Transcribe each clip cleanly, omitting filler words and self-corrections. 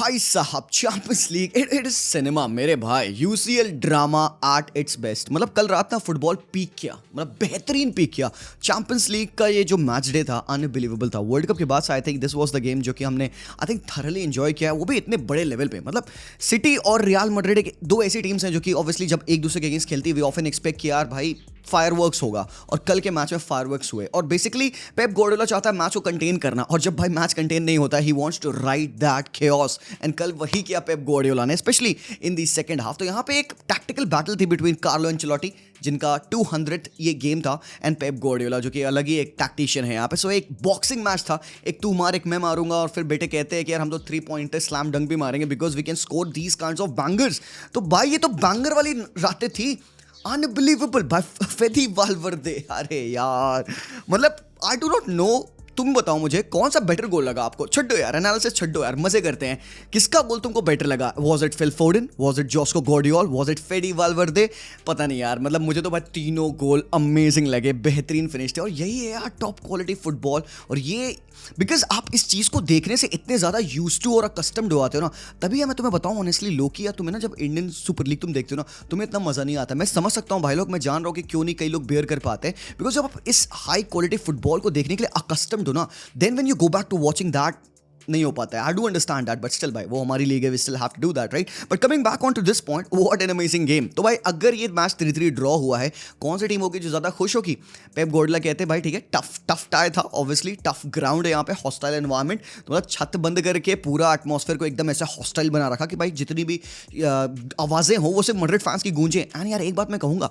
भाई साहब champions league it is cinema मेरे भाई। UCL drama at its best. मतलब कल रात ना फुटबॉल पीक किया, मतलब बेहतरीन पीक किया। चैंपियंस लीग का ये जो मैच डे था अनबिलीवेबल था। वर्ल्ड कप के बाद आई think this was the game जो कि हमने आई थिंक थरली एंजॉय किया, वो भी इतने बड़े लेवल पे। मतलब सिटी और रियल मैड्रिड दो ऐसी टीम्स हैं जो कि ऑब्वियसली जब एक दूसरे के अगेंस्ट खेलती है वी ऑफन एक्सपेक्ट कि यार भाई फायरवर्क्स होगा, और कल के मैच में फायरवर्क्स हुए। और बेसिकली पेप गार्डियोला चाहता है मैच को कंटेन करना, और जब भाई मैच कंटेन नहीं होता ही wants to ride that chaos, and कल वही किया पेप गार्डियोला ने, specially in the second half. तो यहाँ पे एक टैक्टिकल बैटल थी बिटवीन कार्लो एंचेलोटी जिनका 200th ये गेम था, एंड पेप गार्डियोला जो कि अलग ही एक टैक्टिशियन है यहाँ पे। सो एक बॉक्सिंग मैच था, एक तू मार एक मैं मारूंगा, और फिर बेटे कहते हैं कि यार हम तो 3 पॉइंटर स्लैम डंक भी मारेंगे because we can score these kinds of bangers. तो भाई ये तो बैंगर वाली रातें थी, अनबिलीवेबल भाई। फेदी वालवर्दे, अरे यार मतलब आई डू नॉट नो, तुम बताओ मुझे कौन सा बेटर गोल लगा आपको। छड्डो यार एनालिसिस, छड्डो यार, मजे करते हैं। किसका गोल तुमको बेटर लगा? Was it Phil Foden, was it Josko Gvardiol, was it Fede Valverde? पता नहीं यार, मतलब मुझे तो भाई तीनों गोल अमेजिंग लगे, बेहतरीन फिनिश थे। और यही है यार टॉप क्वालिटी फुटबॉल। और ये बिकॉज आप इस चीज़ को देखने से इतने ज़्यादा यूज टू और अकस्टम्ड हो आते हो ना, तभी मैं तुम्हें बताऊं ऑनेस्टली लोकी, या तुम्हें ना जब इंडियन सुपर लीग तुम देखते हो ना, तुम्हें इतना मज़ा नहीं आता। मैं समझ सकता हूँ भाई लोग, मैं जान रहा हूँ कि क्यों नहीं कई लोग बेयर कर पाते, बिकॉज जब आप इस हाई क्वालिटी फुटबॉल को देखने के लिए अकस्टम्ड हो ना, then when you go back to watching that नहीं हो पाता है। I do understand that, but still भाई वो हमारी लीग है, we still have to do that, right? But coming back on to this point, what an amazing game. तो भाई अगर ये मैच 3-3 ड्रॉ हुआ है, कौन सी टीम होगी जो ज्यादा खुश होगी? पेप गार्डियोला कहते हैं भाई ठीक है, टफ टाई था, ऑब्वियसली टफ ग्राउंड है यहाँ पे, हॉस्टाइल एनवायरनमेंट, तो मतलब छत बंद करके पूरा एटमॉस्फेयर को एकदम ऐसा हॉस्टाइल बना रखा कि भाई जितनी भी आवाजें हो वो सिर्फ मैड्रिड फैंस की गूंजे। एंड यार एक बात मैं कहूंगा,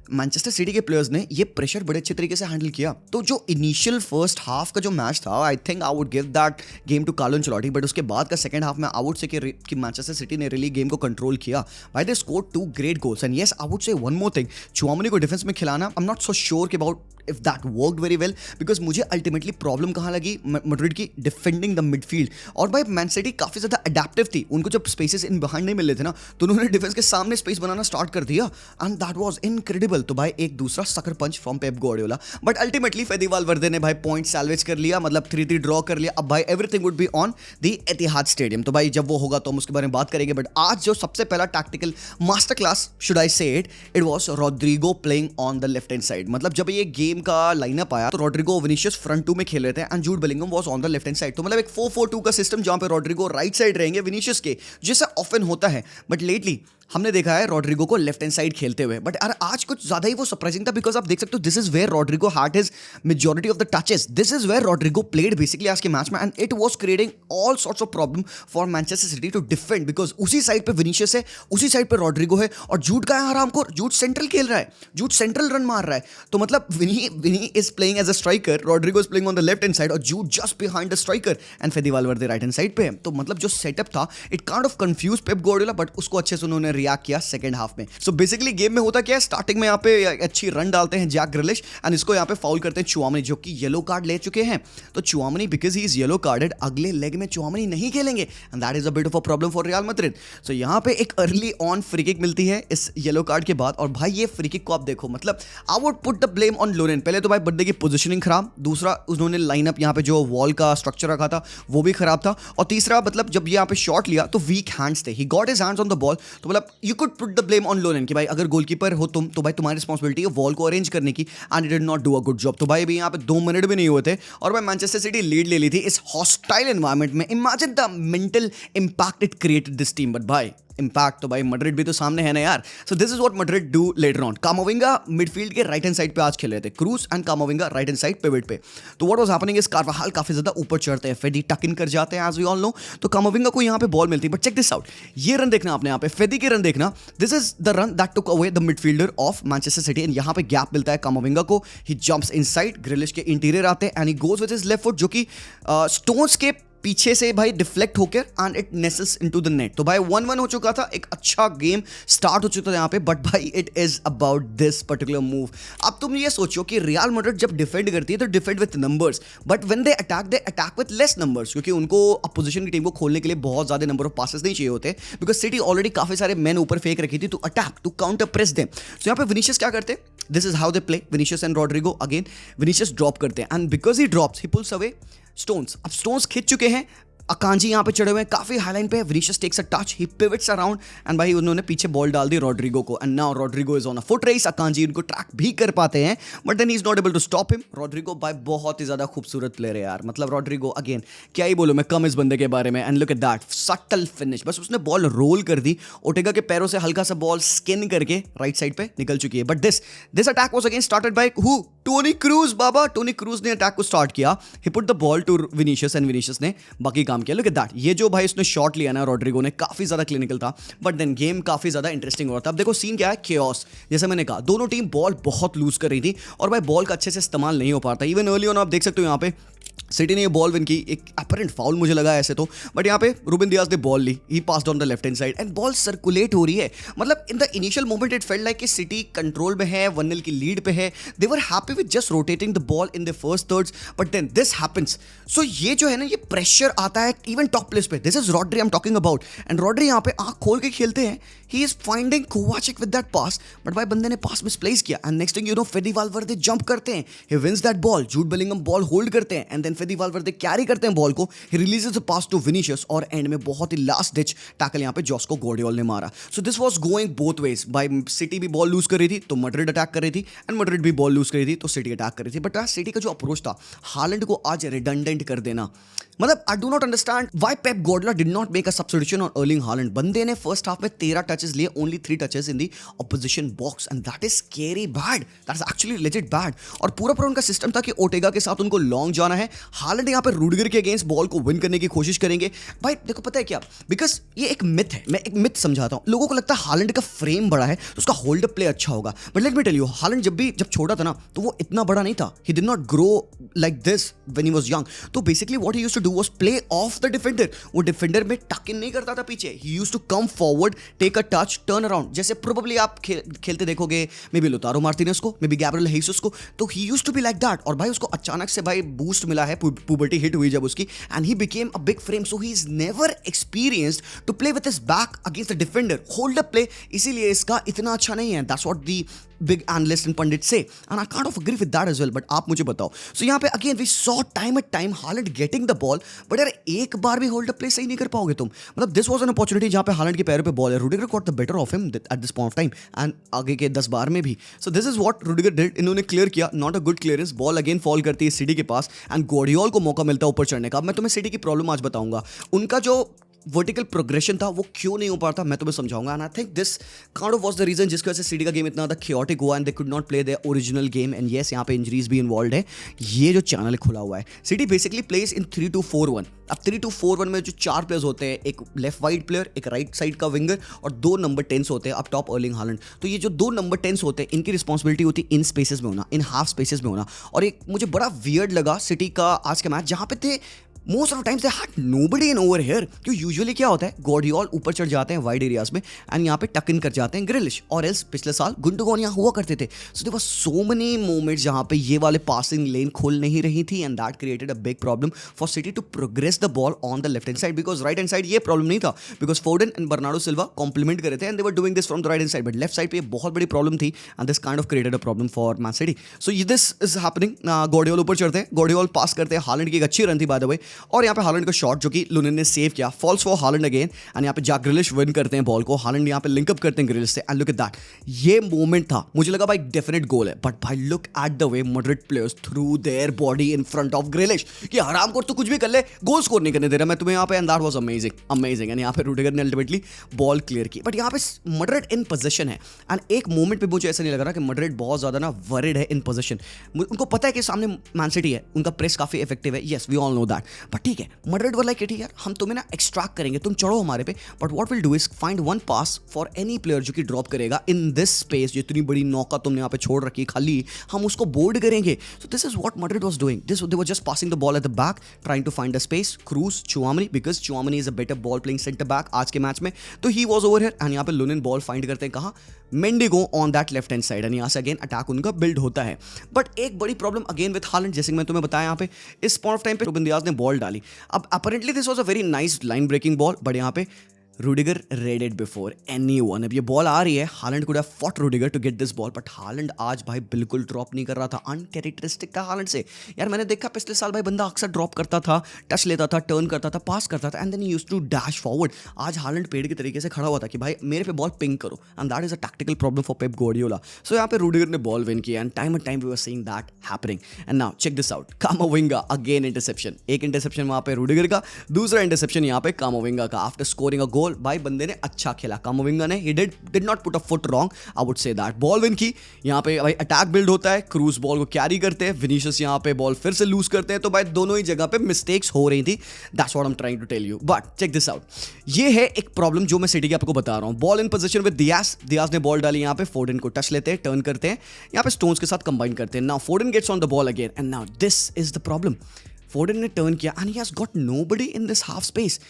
मैनचेस्टर सिटी के प्लेयर्स ने ये प्रेशर बड़े अच्छे तरीके से हैंडल किया। तो जो इनिशियल फर्स्ट हाफ का जो मैच था, I think I would give that game to Carlo Ancelotti, but उसके बाद का सेकंड हाफ में आई वुड से कि मैनचेस्टर सिटी ने रियली गेम को कंट्रोल किया। भाई they scored 2 great goals, and yes I would say one more thing, Tchouameni को डिफेंस में खिलाना, I am not so sure about if that worked very well, because मुझे ultimately problem कहाँ लगी Madrid की, डिफेंडिंग द मिडफील्ड। और भाई man city काफी ज्यादा अडेप्टिव थी, उनको जब स्पेसेस इन बिहाइंड नहीं मिल रहे थे ना, तो उन्होंने डिफेंस के सामने स्पेस बनाना स्टार्ट कर दिया, एंड दैट वाज इनक्रेडिबल। तो भाई एक दूसरा sucker punch from Pep Guardiola, but ultimately Fede Valverde ने भाई पॉइंट सैल्वेज कर लिया, मतलब 3-3 ड्रॉ कर लिया। अब भाई everything would be on the Etihad stadium. तो भाई जब वो होगा तो हम उसके बारे में बात करेंगे, बट आज जो सबसे पहला tactical master class, should I say it was Rodrygo playing on the left hand side. मतलब जब ये गेम का लाइनअप आया तो रोड्रिगो विनीशियस फ्रंट 2 में खेल रहे थे, and Jude Bellingham was on the left hand side. तो मतलब एक 4-4-2 का सिस्टम जहां पे रोड्रिगो राइट साइड रहेंगे विनीशियस के, जैसा ऑफन होता है, बट लेटली हमने देखा है रोड्रिगो को लेफ्ट हैंड साइड खेलते हुए। बट यार आज कुछ ज्यादा ही वो सरप्राइजिंग था, बिकॉज आप देख सकते हो this is where Rodrygo had his majority of the touches, this is where Rodrygo played basically आज के मैच में, and it was creating all sorts of problem for Manchester City to defend, because उसी side पे Vinicius है, उसी side पे Rodrigo है, और जूड का है आराम को, जूड सेंट्रल खेल रहा है, जूड सेंट्रल रन मार रहा है। तो मतलब Vini is playing as a striker, Rodrygo is playing on the left hand side, और Jude just behind the striker, and Fede Valverde right hand side पे। तो मतलब जो सेटअप था it kind of confuse Pep Guardiola, but उसको अच्छे से उन्होंने रिएक्ट किया सेकंड हाफ में। सो बेसिकली गेम में होता क्या है, स्टार्टिंग में यहाँ पे अच्छी रन डालते हैं जैक ग्रिलिश, एंड इसको यहाँ पे फाउल करते हैं चुआमेनी, जो कि येलो कार्ड ले चुके हैं। तो Tchouameni because he is yellow carded, अगले लेग में चुआमेनी नहीं खेलेंगे, and that is a bit of a problem for Real Madrid. So यहाँ पे एक अर्ली ऑन फ्री किक मिलती है इस येलो कार्ड के बाद, और भाई ये फ्री किक को आप देखो, मतलब I would put the blame on Lunin. पहले तो भाई बंदे की पोजीशनिंग खराब, दूसरा उन्होंने लाइनअप यहाँ पे जो वॉल का स्ट्रक्चर रखा था वो भी खराब था, और तीसरा मतलब जब यहाँ पे शॉट लिया तो वीक हैंड्स थे, he got his hands on the ball. तो मतलब you could put the blame on Lunin कि भाई अगर गोलकीपर हो तुम तो भाई तुम्हारी रिस्पांसिबिलिटी है वॉल को अरेंज करने की, and he did not do a good job. तो भाई अभी यहाँ पे 2 मिनट भी नहीं हुए थे और भाई मैनचेस्टर सिटी लीड ले ली थी इस हॉस्टाइल एनवायरनमेंट में। Imagine the mental impact it created this team, but भाई इंपैक्ट तो भाई मैड्रिड भी तो सामने है ना यार। सो this is what Madrid do later on. कामाविंगा midfield के राइट हैंड साइड पे आज खेल रहे थे, cruise and कामाविंगा right hand side pivot पे। तो व्हाट वाज हैपनिंग इज कार्वाहाल काफी ज्यादा ऊपर चढ़ते हैं, फेडी टक इन कर जाते हैं एज वी ऑल नो, तो कामाविंगा को यहाँ पे बॉल मिलती है। बट चेक दिस आउट, ये रन देखना आपने यहाँ पे, फेडी के रन देखना, this is the run that took away the midfielder of Manchester city, and यहाँ पे गैप मिलता है कामाविंगा को, ही जंप्स इनसाइड, ग्रिलिश के इंटीरियर आते हैं, and he goes with his left foot जो कि स्टोन्स के पीछे से भाई डिफ्लेक्ट होकर and it nestles into the net. तो भाई 1-1 हो चुका था, एक अच्छा गेम स्टार्ट हो चुका था यहाँ पे, बट भाई it is about this particular move. अब तुम ये सोचो कि रियल मैड्रिड जब डिफेंड करती है तो defend with numbers, but when they attack with less numbers, क्योंकि उनको अपोजिशन की टीम को खोलने के लिए बहुत ज्यादा नंबर ऑफ पासेस नहीं चाहिए होते, बिकॉज सिटी ऑलरेडी काफी सारे मैन ऊपर फेंक रखी थी to attack, to counter press them. So यहाँ पे विनीशियस क्या करते हैं, this is how they play, Vinicius and Rodrygo again, Vinicius drop करते हैं, and because he drops he pulls away Stones. अब स्टोन्स खिंच चुके हैं, अकांजी यहाँ पे चढ़े हुए हैं काफी हाईलाइन पे, Vinicius takes a touch, he pivots around and भाई उन्होंने पीछे बॉल डाल दी रॉड्रिगो को and now Rodrygo is on a foot race. Akanji उनको ट्रैक भी कर पाते हैं but then he is not able to stop him. Rodrygo भाई बहुत ही ज्यादा खूबसूरत प्लेयर है यार, मतलब रॉड्रिगो अगेन क्या ही बोलूं मैं कम इस बंदे के बारे में। And look at that subtle finish, बस उसने बॉल रोल कर दी, ओटेगा के पैरों से हल्का सा बॉल स्किन करके राइट साइड पे निकल चुकी है। But this attack was again started by who? Toni Kroos. बाबा टोनी क्रूज ने अटैक को स्टार्ट किया, he put the ball to Vinicius and Vinicius ने बाकी काम किया। लुक एट दैट, ये जो भाई उसने शॉट लिया ना रॉड्रिगो ने, काफी ज्यादा क्लिनिकल था बट देन गेम काफी ज्यादा इंटरेस्टिंग हो रहा था। अब देखो सीन क्या है, केओस। जैसे मैंने कहा दोनों टीम बॉल बहुत लूज कर रही थी और भाई बॉल का अच्छे से इस्तेमाल नहीं हो पाता। इवन अर्ली ऑन आप देख सकते हो यहाँ पे सिटी ने ये बॉल विन की, एक अपरेंट फाउल मुझे लगा ऐसे तो, बट यहाँ पे रूबेन दियाज ने बॉल ली, he passed on the left hand side and ball circulate हो रही है। मतलब in the initial moment it felt like कि सिटी कंट्रोल में है, 1-0 की लीड पे है, they were happy with just rotating the ball in the first thirds but then this happens. So ये जो है ना ये प्रेशर आता है इवन टॉप प्लेस पे। This is Rodri I am talking about and Rodri यहाँ पे आंख खोल के खेलते हैं, he is finding Kovacic with that pass but भाई बंदे ने पास मिसप्लेस किया and next thing you know Fede Valverde jump करते हैं, he wins that ball, Jude Bellingham ball hold करते हैं and then Fede Valverde carry करते हैं बॉल को, he releases a pass to Vinicius और एंड में बहुत ही लास्ट डिच टैकल यहाँ पे जॉस्को गार्डियोल ने मारा। So this was going both ways, by City भी बॉल लूज कर रही थी तो मैड्रिड अटैक कर रही थी एंड मैड्रिड भी बॉल लूज कर रही थी तो सिटी अटैक कर रही थी। बट सिटी का जो अप्रोच था हालैंड को आज रिडंडेंट कर देना, मतलब I do not understand why Pep Guardiola did not make a substitution on Erling Haaland. बंदे ने फर्स्ट हाफ में 13 टचेस लिए, only 3 touches in the opposition box and that is scary bad, that is actually legit bad. और पूरा उनका system था कि ओटेगा के साथ उनको लॉन्ग जाना है, हालैंड यहाँ पे रूडिगर के अगेंस्ट बॉल को विन करने की कोशिश करेंगे। भाई देखो पता है क्या, बिकॉज ये एक मिथ है, मैं एक मिथ समझाता हूँ। लोगों को लगता है हालैंड का फ्रेम बड़ा है तो उसका होल्ड अप प्ले अच्छा होगा, but let me tell you Haaland जब छोटा था ना तो वो इतना बड़ा नहीं था, he did not grow like this when he was young. तो basically what he used to do was play off the defender, वो डिफेंडर में टक इन नहीं करता था पीछे, he used to come forward, take a touch, turn around. जैसे probably आप खेलते देखोगे मे बी लोतारो मार्टिनेज को, मे बी गैब्रियल हेसुस को, तो he used to be like that. और भाई उसको अचानक से भाई बूस्ट मिला है, पुबर्टी हिट हुई जब उसकी and he became a big frame, so he is never experienced to play with his back against the defender, hold up play, इसीलिए इसका इतना अच्छा नहीं है। That's what the big analysts and pundits say and I kind of agree with that as well, but आप मुझे बताओ। so यहाँ पे again we saw time at time Haaland getting the ball but यार एक बार भी hold up play सही नहीं कर पाओगे तुम। मतलब this was an opportunity जहाँ पे Haaland के पैरों पे बॉल है, Rudiger got the better of him at this point of time and आगे के 10 बार में भी। so this is what Rudiger did, इन्होंने clear किया, not a good clearance, ball again fall करती है सिटी के पास and Guardiola को मौका मिलता है ऊपर चढ़ने का। अब मैं तुम्हें सिटी की प्रॉब्लम आज बताऊंगा, उनका जो वर्टिकल प्रोग्रेशन था वो क्यों नहीं हो पाता मैं तुम्हें समझाऊंगा and I think this kind of was the reason जिसकी वजह से सिटी का गेम इतना ज़्यादा chaotic हुआ and they could not play their original game and yes यहाँ पे इंजरीज भी इन्वॉल्व है। ये जो चैनल खुला हुआ है, सिटी बेसिकली प्लेस इन 3-2-4-1। अब 3-2-4-1 में जो 4 प्लेयर्स होते हैं, एक लेफ्ट वाइड प्लेयर, एक राइट साइड का विंगर और 2 नंबर 10s होते हैं, अब टॉप अर्लिंग हालैंड। तो ये जो 2 नंबर 10s होते हैं इनकी रिस्पॉन्सिबिलिटी होती है इन स्पेसेस में होना, इन हाफ स्पेसेस में होना। और एक मुझे बड़ा वियर्ड लगा सिटी का आज का मैच जहाँ पे थे most of the times they had nobody in over here. क्यों यूजुअली क्या होता है, गार्डियोल ऊपर चढ़ जाते हैं वाइड एरियाज में एंड यहाँ पे टक इन कर जाते हैं ग्रिलिश, और एल्स पिछले साल गुंडोगन यहाँ हुआ करते थे। So there were so many moments जहाँ पे ये वाले पासिंग लेन खुल नहीं रही थी and that created a big problem for City to progress the ball on the left hand side, because right hand side ये प्रॉब्लम नहीं था because Foden and Bernardo Silva complement कर रहे थे and they were doing this from the right hand side, but left side पे बहुत बड़ी problem थी and this kind of created a problem for Man City. So this is happening, गार्डियोल ऊपर चढ़ते हैं, गार्डियोल पास करते हैं, हालैंड की एक अच्छी रन थी बाय द वे, और यहाँ पे हालैंड का शॉट जो कि लुनिन ने सेव किया, falls for Haaland again and यहाँ पे जैक ग्रिलिश विन करते हैं बॉल को, हालैंड यहाँ पे लिंकअप करते हैं ग्रिलिश से एंड लुक एट दैट, ये मोमेंट था मुझे लगा भाई डेफिनेट गोल है, बट भाई look at the way Madrid players through their body in front of ग्रिलिश कि हराम को तो कुछ भी कर ले, गोल स्कोर नहीं करने दे रहा मैं तुम्हें यहाँ पे, and that was amazing and यहाँ पे रूडिगर ने अल्टीमेटली बॉल क्लियर की। बट यहाँ पे मैड्रिड इन पोजीशन है एंड एक मोमेंट पे मुझे ऐसा नहीं लग रहा कि मैड्रिड बहुत ज्यादा ना वरिड है इन पोजीशन, उनको पता है कि सामने मैन सिटी है, उनका प्रेस काफी इफेक्टिव है, yes we all know that, but ठीक है मैड्रिड वर लाइक इट यार हम तुम्हें ना एक्सट्रैक्ट करेंगे, तुम चढ़ो हमारे पे, but what will do is find one pass for any player जो कि ड्रॉप करेगा इन दिस स्पेस, जो इतनी बड़ी नौका तुमने यहाँ पे छोड़ रखी है खाली, हम उसको बोर्ड करेंगे। So this is what Madrid was doing, this they were just passing the ball at the back trying to find the space, Kroos Tchouameni, because Tchouameni is a better ball playing centre back आज के match में, तो he was over here and यहाँ पे Lunin ball find करते हैं कहाँ, Mendy go on that left hand side and यहाँ से अगेन अटैक उनका बिल्ड होता है। बट एक बड़ी प्रॉब्लम अगेन विद हालैंड, जैसे कि मैं तुम्हें बताया यहाँ पे इस पॉइंट ऑफ टाइम पे रूबेन दियाज ने बॉल डाली, अब apparently this was a very nice line breaking ball, but यहाँ पे Rudiger read it before anyone. अब ये बॉल आ रही है, Haaland could have fought Rudiger to get this ball, but Haaland आज भाई बिल्कुल ड्रॉप नहीं कर रहा था। अनकैरेक्टरिस्टिक था हालैंड से यार। मैंने देखा पिछले साल भाई बंदा अक्सर ड्रॉप करता था, टच लेता था, टर्न करता था, पास करता था, and then he used to dash forward. आज हालैंड पेड़ के तरीके से खड़ा हुआ था कि भाई मेरे पे बॉल पिंग करो, and that is a tactical problem for Pep Guardiola. So यहाँ पे रूडिगर ने बॉल विन किया, and time we were seeing that happening. And now check this out, Camavinga again interception. एक इंटरसेप्शन वहां पे Rudiger का, दूसरा इंटरसेप्शन यहाँ पे कामाविंगा का। आफ्टर स्कोरिंग अ गोल भाई बंदे ने अच्छा खेला, कामाविंगा ने, he did not put a foot wrong, I would say that। Ball win की, यहाँ पे भाई अटैक बिल्ड होता है, क्रूज बॉल को कैरी करते हैं, विनीशियस यहाँ पे बॉल फिर से लूज करते हैं, तो भाई दोनों ही जगह पे मिस्टेक्स हो रही थी। That's what I am trying to tell you, but check this out. ये है एक प्रॉब्लम जो मैं सिटी की आपको बता रहा हूँ। Ball in position with diyas ने बॉल डाली यहाँ पे, फोर्डन को टच लेते हैं, टर्न करते हैं, यहाँ पे स्टोन्स के साथ कंबाइन करते हैं। Now Foden gets on the ball again, and now this is the problem. Foden ने टर्न किया, and he has got nobody in this half space.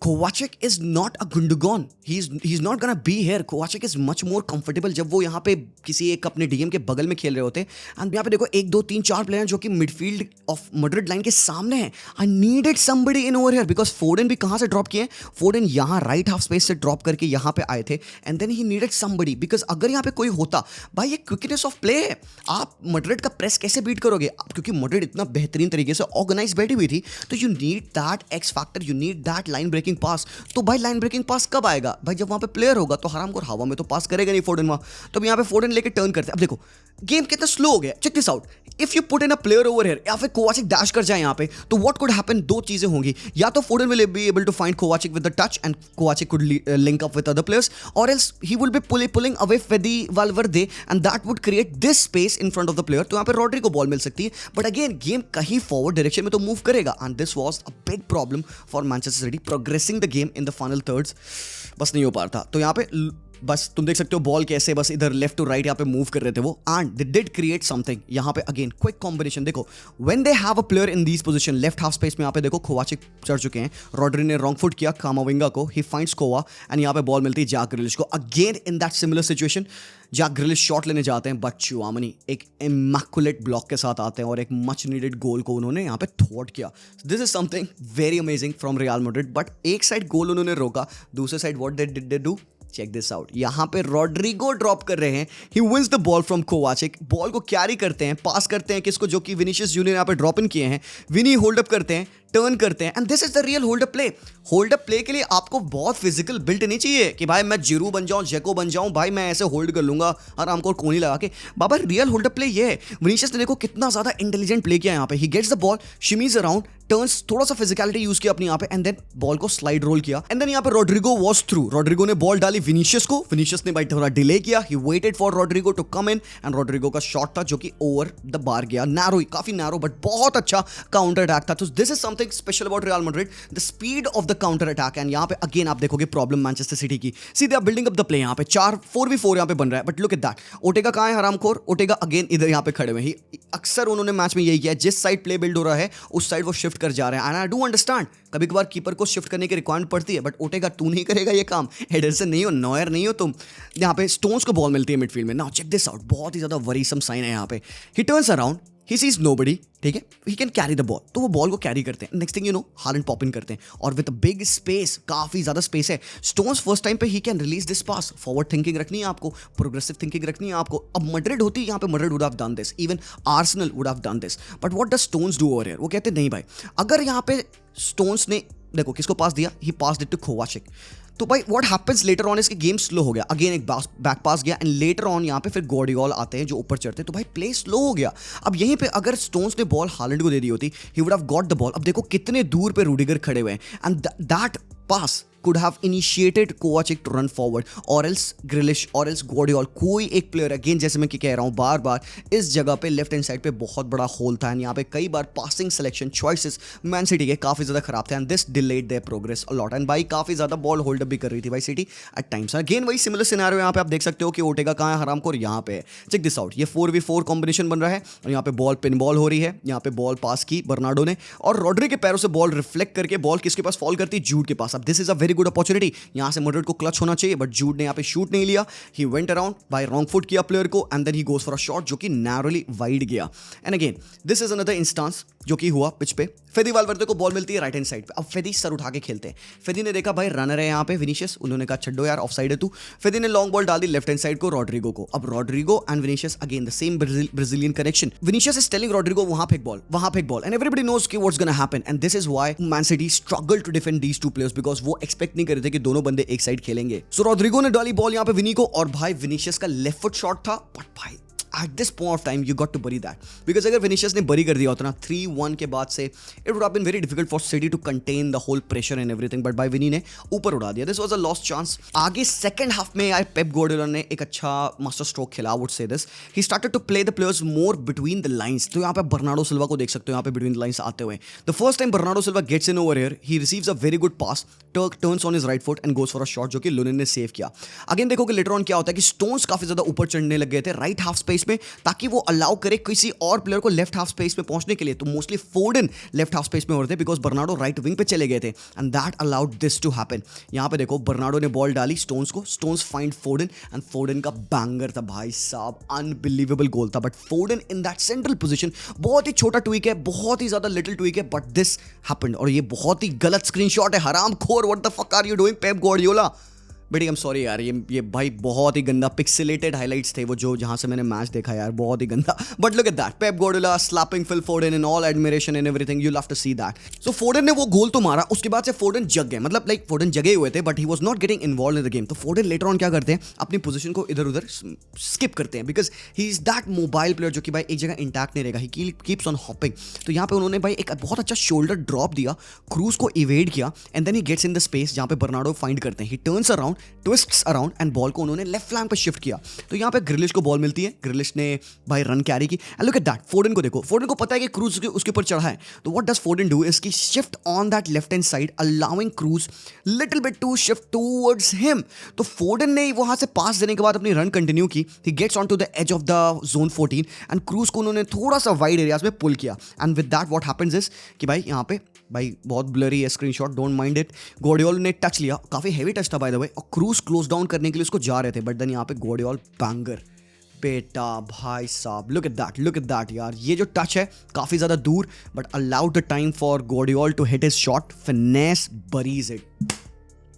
Kovacic is not a Gundogan. He's not gonna be here. Kovacic is much more comfortable जब वो यहाँ पे किसी एक अपने DM के बगल में खेल रहे होते हैं। एंड यहाँ पे देखो 1 2 3 4 प्लेयर जो कि मिडफील्ड ऑफ मैड्रिड लाइन के सामने हैं। I needed somebody in over here because Foden भी कहाँ से ड्रॉप किए, फोर्डन यहाँ राइट हाफ स्पेस से ड्रॉप करके यहाँ पे आए थे, and then he needed somebody because अगर यहाँ पे कोई होता, भाई ये क्विकनेस ऑफ प्ले है। आप मैड्रिड का प्रेस कैसे बीट करोगे, क्योंकि मैड्रिड इतना बेहतरीन तरीके से ऑर्गेनाइज बैठी हुई थी, तो you need that X factor, you need that line breaking pass. तो भाई लाइन ब्रेकिंग पास कब आएगा भाई, जब वहां पे प्लेयर होगा। तो हराम को हवा में तो पास करेगा नहीं फोर्डन वहां, तो यहाँ पे फोर्डन लेके टर्न करते हैं। अब देखो गेम कितना स्लो हो गया, check this out. If you put in a player over here या फिर कोवाचिक डैश कर जाए यहाँ पे, तो व्हाट कुड हैपन, दो चीजें होंगी। या तो Foden will be able to find Kovacic with the touch and Kovacic could link up with other players, और else he will be pulling away Fede Valverde, and that would create this space in front of the player. तो यहाँ पे Rodri को ball मिल सकती है, but again game कहीं forward direction में तो मूव करेगा, and this was a big problem for Manchester city progressing the game in the final thirds. बस नहीं हो पा रहा था। तो यहाँ पे बस तुम देख सकते हो बॉल कैसे बस इधर लेफ्ट टू राइट यहाँ पे मूव कर रहे थे वो, and they did create something. यहाँ पे अगेन क्विक कॉम्बिनेशन देखो, when they have a player in this position left half space में, यहाँ पे देखो कोवाचिक चढ़ चुके हैं, रॉड्री ने रॉन्ग फुट किया कामाविंगा को, ही फाइंड्स कोवा, एंड यहाँ पे बॉल मिलती है जैक ग्रिलिश को। Again in that similar situation Jack Grealish shot लेने जाते हैं, बट चुआमनी एक इमैकुलेट ब्लॉक के साथ आते हैं और एक मच नीडेड गोल को उन्होंने यहाँ पे थ्वॉट किया। This is something very amazing from Real Madrid. But एक साइड गोल उन्होंने रोका, दूसरे side what they did they do, check this out. यहाँ पे रॉड्रिगो ड्रॉप कर रहे हैं, he wins the ball from Kovacic, ball को कैरी करते हैं, पास करते हैं किसको, जो कि विनीशियस जूनियर यहाँ पे ड्रॉप इन किए हैं, विनी होल्ड अप करते हैं, टर्न करते हैं, and this is the real hold up play. Hold up play के लिए आपको बहुत फिजिकल बिल्ट नहीं चाहिए कि भाई मैं जिरू बन जाऊं, जेको बन जाऊं, भाई मैं ऐसे होल्ड कर लूंगा आराम को कोनी लगा के। बाबा रियल होल्ड अप प्ले ये है। विनीशियस ने देखो कितना ज्यादा इंटेलिजेंट प्ले किया यहाँ पे, he gets the ball, shimmies around, turns, थोड़ा सा फिजिकलिटी यूज किया अपनी यहाँ पे, एंड देन बॉल को स्लाइड रोल किया, एंड देन यहाँ पे रॉड्रिगो वॉज थ्रू। रॉड्रिगो ने बॉल डाली विनीशियस को, विनीशियस ने भाई थोड़ा डिले किया, he waited for Rodrygo to come in, and Rodrygo का शॉट था जो कि ओवर द बार गया, नैरो, काफी नैरो, बट बहुत अच्छा काउंटर अटैक था। तो this is something special about real Madrid, the speed of the counter attack. And यहाँ पे अगेन आप देखोगे प्रॉब्लम मैनचेस्टर सिटी की, सीधे आप बिल्डिंग अप द प्ले, यहाँ पे 4-4v4 यहाँ पे बन रहा है, बट लुक एट दैट, ओटेगा कहाँ है हरामखोर, ओटेगा अगेन इधर यहाँ पे खड़े हुए हैं। अक्सर उन्होंने मैच में यही किया, जिस साइड प्ले बिल्ड हो रहा है उस साइड वो शिफ्ट कर जा रहे हैं, एंड आई डू अंडरस्टैंड कभी कभार कीपर को शिफ्ट करने की रिक्वायरमेंट पड़ती है, बट ओटेगा तू नहीं करेगा ये काम, हेडरसन नहीं हो, नॉयर नहीं हो तुम। यहाँ पे स्टोन्स को बॉल मिलती है मिडफील्ड में। नाउ चेक दिस आउट, बहुत ही ज्यादा वरीसम साइन है यहाँ पे, he turns around, he sees nobody, ठीक है, he can carry the ball, तो वो बॉल को कैरी करते हैं, next thing you know Haaland pop in करते हैं, और विद बिग स्पेस, काफी ज्यादा स्पेस है, स्टोन्स फर्स्ट टाइम पे he can release this pass. Forward thinking रखनी है आपको, प्रोग्रेसिव थिंकिंग रखनी है आपको। अब मैड्रिड होती, यहाँ पे Madrid would have done this, even Arsenal would have done this, but what does stones do over here, वो कहते नहीं भाई, अगर यहाँ पे स्टोन्स ने देखो किसको पास दिया, ही पास्ड इट टू कोवाचिक, तो भाई व्हाट हैपेंस लेटर ऑन, इसके गेम स्लो हो गया, अगेन एक बैक पास गया, एंड लेटर ऑन यहाँ पे फिर गॉर्डियोल आते हैं जो ऊपर चढ़ते हैं, तो भाई प्ले स्लो हो गया। अब यहीं पे अगर स्टोन्स ने बॉल हालैंड को दे दी होती, he would have got the ball. अब देखो कितने दूर पे रूडिगर खड़े हुए हैं, and that pass could have initiated Kovacic to run forward, or else Grealish, or else Guardiola, कोई एक प्लेयर, अगेन जैसे मैं कह रहा हूँ बार बार, इस जगह पे लेफ्ट हैंड साइड पे बहुत बड़ा होल था, एंड यहाँ पे कई बार passing selection choices Man City के काफी ज्यादा खराब थे, and this delayed their progress a lot, and भाई काफी ज्यादा बॉल होल्ड अप भी कर रही थी भाई सिटी एट टाइम्स। अगेन वही सिमिलर सिनेरियो यहाँ पे आप देख सकते हो कि ओटेगा कहाँ है हरामखोर, यहाँ पे चेक दिस आउट, ये 4v4 कॉम्बिनेशन बन रहा है, और यहाँ पे बॉल पिन बॉल हो रही है, यहाँ पे बॉल पास की बर्नार्डो ने, और रॉड्री के पैरों से बॉल रिफ्लेक्ट करके बॉल किसके पास फॉल करती है, जूड के पास। अब this is a very very good opportunity, यहाँ से मैड्रिड को क्लच होना चाहिए, बट जूड ने यहाँ पे शूट नहीं लिया. He went around by wrong foot किया प्लेयर को, and then he goes for a shot जो कि नैरोली वाइड गया. And again this is another instance जो कि हुआ पिच पे. फेदी वालवर्दे को बॉल मिलती है राइट हैंड साइड पे. अब फेदी सर उठा के खेलते हैं. फेदी ने देखा भाई रनर है यहाँ पे विनीशियस, उन्होंने कहा छड्डो यार ऑफ साइड है तू. फेदी ने लॉन्ग बॉल डाल दी लेफ्ट हैंड साइड को रॉड्रिगो को. अब Rodrygo and Vinicius again the same Brazilian connection. Vinicius is telling Rodrygo वहां फेंक बॉल, एंड एवरीबॉडी नोज कि what's gonna happen. And this is why Man City struggle to defend these two players, because वो expect नहीं कर रहे थे कि दोनों बंदे एक साइड खेलेंगे. सो रॉड्रिगो ने डाली बॉल यहाँ पे विनी को, और भाई विनीशियस का लेफ्ट फुट शॉट था, बट भाई at this point of time you got to bury that, because अगर विनीशियस ने बरी कर दिया होता ना 3-1 के बाद से, it would have been very difficult for City to contain the whole pressure and everything, but by विनी ने ऊपर उड़ा दिया. This was a lost chance. आगे सेकंड हाफ में यार पेप गार्डियोला ने एक अच्छा मास्टर स्ट्रोक खेला, I would say this. He started to play the players more between the lines. तो यहाँ पे बर्नार्डो सिल्वा को देख सकते हो यहाँ पे between the lines आते हुए. The first time Bernardo Silva gets in over here, he receives a very good pass, turns on his right foot and goes for a shot जो कि लुनिन ने सेव किया. अगेन देखो कि later on क्या होता है कि स्टोन्स काफी ज्यादा ऊपर चढ़ने लग गए थे राइट हाफ स्पेस में, ताकि वो अलाउ करे किसी और प्लेयर को लेफ्ट हाफ स्पेस में पहुंचने के लिए. तो मोस्टली फोर्डन लेफ्ट हाफ स्पेस में हो रहे थे बिकॉज बर्नार्डो राइट विंग पे चले गए थे, and that allowed this to happen. यहां पे देखो बर्नार्डो ने बॉल डाली स्टोन्स को, Stones find Foden, and Foden का बैंगर था भाई साहब, अनबिलीवेबल गोल था. But Foden in that central position, बहुत ही छोटा ट्वीक है, बहुत ही ज्यादा लिटिल ट्वीक है, बट दिस हैपेंड. और ये बहुत ही गलत स्क्रीनशॉट है, हराम खोर, what the fuck are you doing Pep Guardiola. But I am sorry यार, ये भाई बहुत ही गंदा पिक्सेलेटेड हाइलाइट्स थे वो जो जहां से मैंने मैच देखा यार, बहुत ही गंदा. But look at that, Pep Guardiola slapping Phil Foden in all admiration and everything, you love to see that. So Foden ने वो गोल तो मारा, उसके बाद से फोर्डन जग गए, मतलब लाइक फोर्डन जगे हुए थे, but he was not getting involve in the game. तो फोर्डन लेटर ऑन क्या करते हैं, अपनी पोजीशन को इधर उधर स्किप करते हैं, because he is that mobile player जो कि भाई एक जगह इंटैक्ट नहीं रहेगा, ही कीप्स ऑन हॉपिंग. तो यहाँ पे उन्होंने भाई एक बहुत अच्छा शोल्डर ड्रॉप दिया, क्रूज को इवेड किया, and then he gets in the space जहाँ पे बर्नार्डो फाइंड करते हैं. He turns around, twists around, and ball को उन्होंने लेफ्ट फ्लैंक पे शिफ्ट किया. तो यहां पे ग्रिलिश को बॉल मिलती है, ग्रिलिश ने भाई रन कैरी की, एंड लुक एट दैट, फोर्डन को देखो, फोर्डन को पता है कि क्रूज उसके ऊपर चढ़ा है. तो what does Foden do is कि shift on that left hand side, allowing Kroos little bit to shift towards him. तो फोर्डन ने वहां से पास देने के बाद अपनी रन कंटिन्यू की. He gets on to the edge of the zone 14, and Kroos को उन्होंने थोड़ा सा वाइड एरियाज में पुल किया. And with that what happens is कि भाई यहाँ पे भाई बहुत ब्लरी है screenshot, don't mind it. Guardiola ने टच लिया, काफी हैवी टच था बाय द वे, और क्रूज क्लोज डाउन करने के लिए उसको जा रहे थे, बट देन यहाँ पे गार्डियोला बैंगर बेटा भाई साहब, लुक एट दैट यार, ये जो टच है काफी ज्यादा दूर, but allowed the time for Gvardiol to hit his shot, finesse buries it.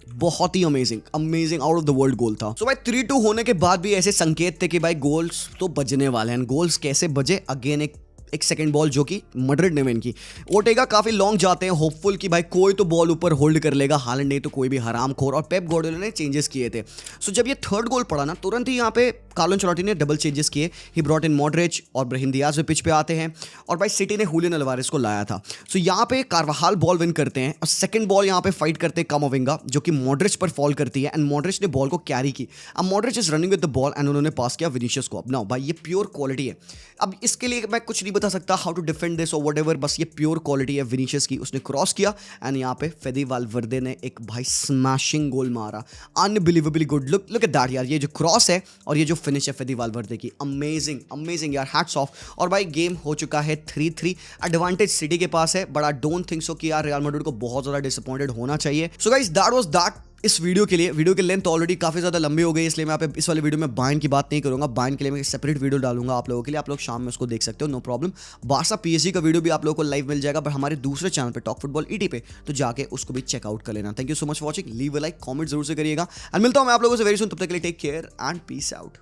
बहुत ही amazing out of the world goal था. सो भाई 3-2 होने के बाद भी ऐसे संकेत थे कि भाई गोल्स तो बजने वाले हैं. गोल्स कैसे बजे, अगेन एक सेकंड बॉल जो कि मैड्रिड ने विन की. ओटेगा काफी लॉन्ग जाते हैं, होपफुल कि भाई कोई तो बॉल ऊपर होल्ड कर लेगा, हालैंड नहीं तो कोई भी हरामखोर, और पेप गार्डियोला ने चेंजेस किए थे. सो जब ये थर्ड गोल पड़ा ना, तुरंत ही यहाँ पे कार्लो एंचेलोटी ने डबल चेंजेस किए. ही ब्रॉट इन मॉड्रिच और ब्राहिम दियाज भी पिच पे आते हैं, और भाई सिटी ने हुलियन अल्वारेज को लाया था. सो यहाँ पे कार्वाहाल बॉल विन करते हैं, और सेकंड बॉल यहाँ पे फाइट करते हैं कामाविंगा जो कि मॉड्रिच पर फॉल करती है, एंड मॉड्रिच ने बॉल को कैरी की. अब Modric is running with the ball, and उन्होंने पास किया विनीशियस को. अब ना भाई ये प्योर क्वालिटी है. अब इसके लिए मैं कुछ नहीं बता सकता हाउ टू डिफेंड दिस और व्हाटएवर, बस ये प्योर क्वालिटी है विनीशियस की. उसने क्रॉस किया, एंड यहाँ पे फेदी वालवर्दे ने एक भाई स्मैशिंग गोल मारा, unbelievably good. Look at that यार, ये जो क्रॉस है और ये जो फिनिश है फेदी वालवर्दे की, अमेजिंग यार, हैट्स ऑफ. और भाई गेम हो चुका है 3-3, एडवांटेज सिटी के पास है, but I don't think so कि यार रियल मैड्रिड को बहुत ज्यादा डिसअपॉइंटेड होना चाहिए. So guys that was that इस वीडियो के लिए. वीडियो की लेंथ ऑलरेडी काफी ज्यादा लंबी हो गई, इसलिए मैं इस वाले वीडियो में बायन की बात नहीं करूंगा. बायन के लिए मैं सेपरेट वीडियो डालूंगा आप लोगों के लिए, आप लोग शाम में उसको देख सकते हो, नो प्रॉब्लम. बारसा पीएसजी का वीडियो भी आप लोगों को लाइव मिल जाएगा, बट हमारे दूसरे चैनल पे टॉक फुटबॉल ईटी पे, तो जाके उसको भी चेकआउट कर लेना. Thank you so much for watching, leave a like, comment जरूर से करिएगा, एंड मिलता हूं मैं आप लोगों से वेरी सून. तब तक के लिए take care and peace out.